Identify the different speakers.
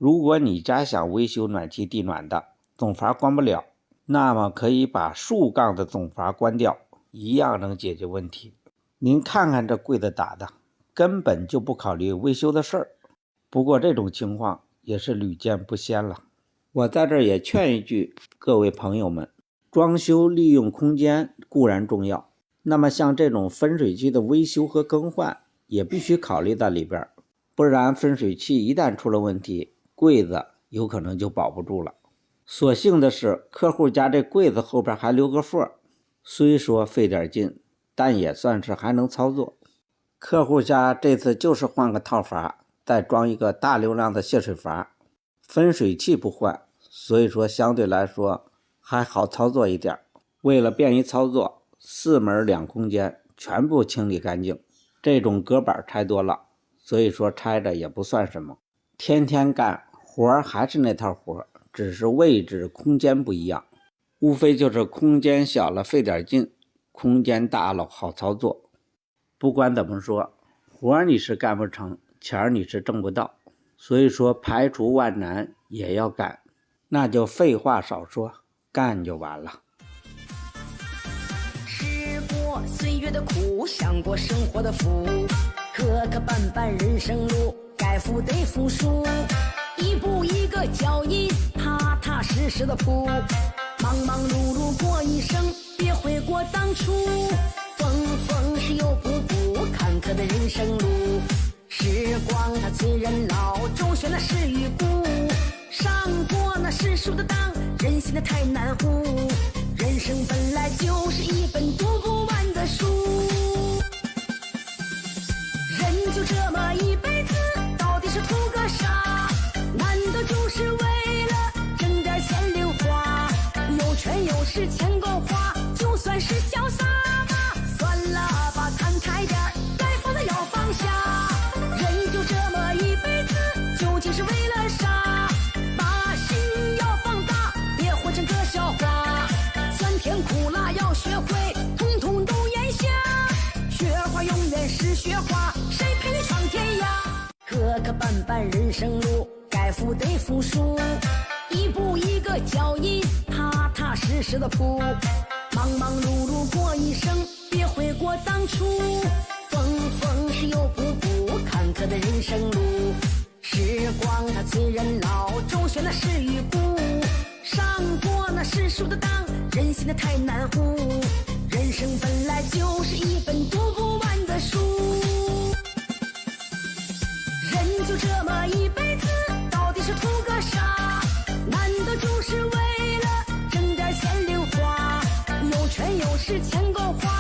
Speaker 1: 如果你家想维修暖气地暖的，总阀关不了，那么可以把竖杠的总阀关掉，一样能解决问题。您看看这柜子打的，根本就不考虑维修的事儿。不过这种情况也是屡见不鲜了。我在这儿也劝一句各位朋友们，装修利用空间固然重要，那么像这种分水器的维修和更换也必须考虑在里边，不然分水器一旦出了问题，柜子有可能就保不住了。所幸的是，客户家这柜子后边还留个缝，虽说费点劲，但也算是还能操作。客户家这次就是换个套阀，再装一个大流量的泄水阀，分水器不换，所以说相对来说还好操作一点。为了便于操作，4门2空间全部清理干净。这种隔板拆多了，所以说拆着也不算什么。天天干活还是那套活，只是位置空间不一样，无非就是空间小了费点劲，空间大了好操作。不管怎么说，活你是干不成，钱你是挣不到，所以说排除万难也要干，那就废话少说，干就完了。
Speaker 2: 吃过岁月的苦，享过生活的福，磕磕绊绊人生路，该服得服输，一步一个脚印，踏踏实实的铺，忙忙碌碌过一生，别悔过当初，风风是又不顾，坎坷的人生路，时光它催人老，周旋的是与孤，上过那世俗的当，人心的太难护，人生本来就是一本读不完的书，人就这么一辈子，到底是图个啥？难道就是为了挣点钱零花？有权有势钱够花，就算是潇洒吗？算了吧，看开点，该放的要放下。人就这么一辈子，究竟是为了啥？把心要放大，别活成个笑话。酸甜苦辣要学会，统统都咽下。雪花永远是雪花，谁陪你闯天涯？磕磕绊绊人生路，该服得服输，一步一个脚印，踏踏实实的铺，忙忙碌碌过一生，别悔过当初，风风是又不顾，坎坷的人生路，时光它催人老，周旋的是与孤，上过那世俗的当，人心的太难护，人生本来就是一本读不完的书，人就这么一辈子，到底是图个啥？难道就是为了挣点钱零花？有权有势钱够花，